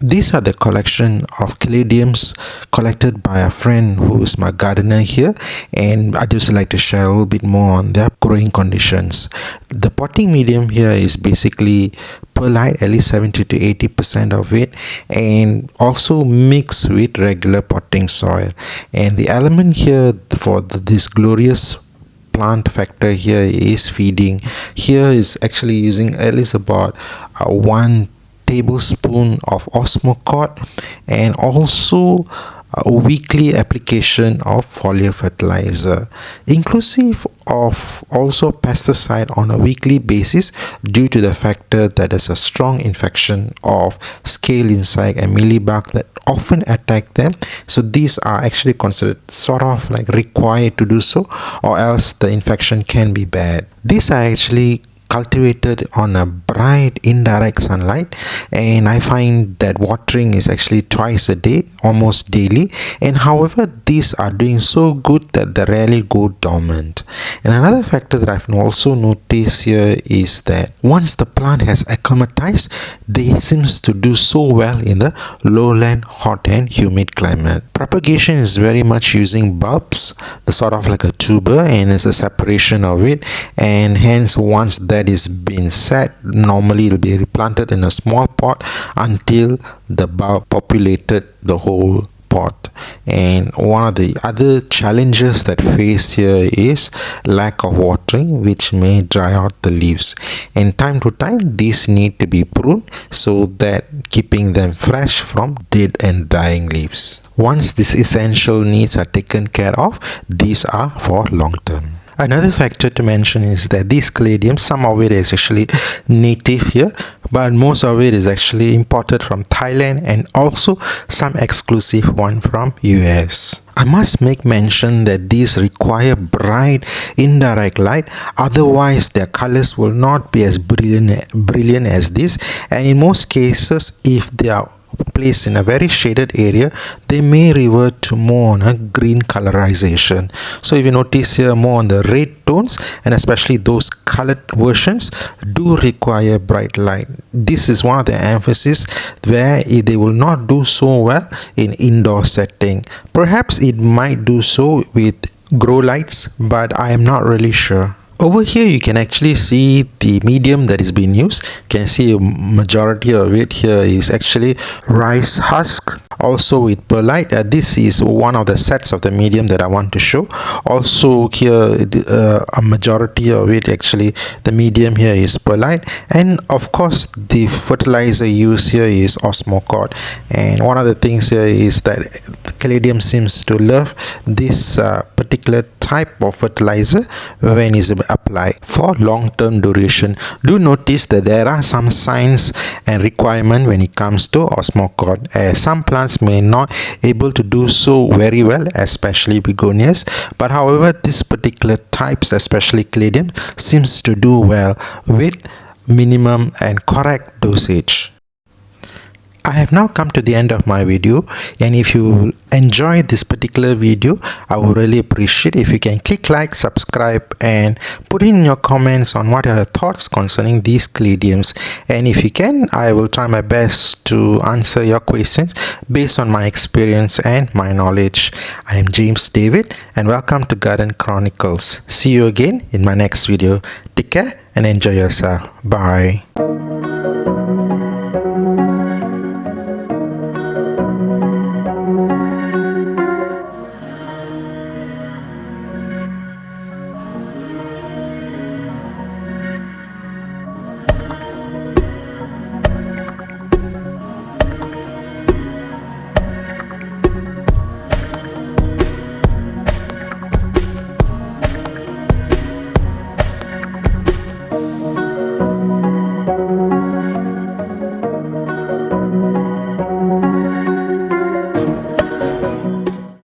These are the collection of Caladiums collected by a friend who is my gardener here, and I just like to share a little bit more on their growing conditions. The potting medium here is basically perlite, at least 70 to 80% of it, and also mixed with regular potting soil. And the element here for this glorious plant factor here is feeding. Here is actually using at least about 1 tablespoon of osmocote, and also a weekly application of foliar fertilizer, inclusive of also pesticide on a weekly basis, due to the factor that there's a strong infection of scale insect and mealybug that often attack them. So these are actually considered sort of like required to do so, or else the infection can be bad. These are actually cultivated on a bright indirect sunlight, and I find that watering is actually twice a day, almost daily. And however, these are doing so good that they rarely go dormant. And another factor that I've also noticed here is that once the plant has acclimatized, they seems to do so well in the lowland, hot and humid climate. Propagation is very much using bulbs, the sort of like a tuber, and it's a separation of it, and hence once that is being set, normally it will be replanted in a small pot until the bulb populated the whole pot. And one of the other challenges that faced here is lack of watering, which may dry out the leaves, and time to time these need to be pruned so that keeping them fresh from dead and dying leaves. Once these essential needs are taken care of, these are for long term. Another factor to mention is that these caladiums, some of it is actually native here, but most of it is actually imported from Thailand, and also some exclusive one from US. I must make mention that these require bright indirect light, otherwise their colors will not be as brilliant as this, and in most cases if they are placed in a very shaded area, they may revert to more on a green colorization. So if you notice here, more on the red tones, and especially those colored versions do require bright light. This is one of the emphasis where they will not do so well in indoor setting. Perhaps it might do so with grow lights, but I am not really sure. Over here you can actually see the medium that is being used. You can see a majority of it here is actually rice husk, also with perlite. This is one of the sets of the medium that I want to show. Also here a majority of it, actually the medium here is perlite, and of course the fertilizer used here is osmocote. And one of the things here is that Caladium seems to love this particular type of fertilizer when it's applied for long-term duration. Do notice that there are some signs and requirement when it comes to osmocote, as some plants may not able to do so very well, especially begonias, but however this particular types, especially Caladium, seems to do well with minimum and correct dosage. I have now come to the end of my video, and if you enjoyed this particular video, I would really appreciate if you can click like, subscribe, and put in your comments on what are your thoughts concerning these caladiums. And if you can, I will try my best to answer your questions based on my experience and my knowledge. I am James David, and welcome to Garden Chronicles. See you again in my next video. Take care and enjoy yourself. Bye.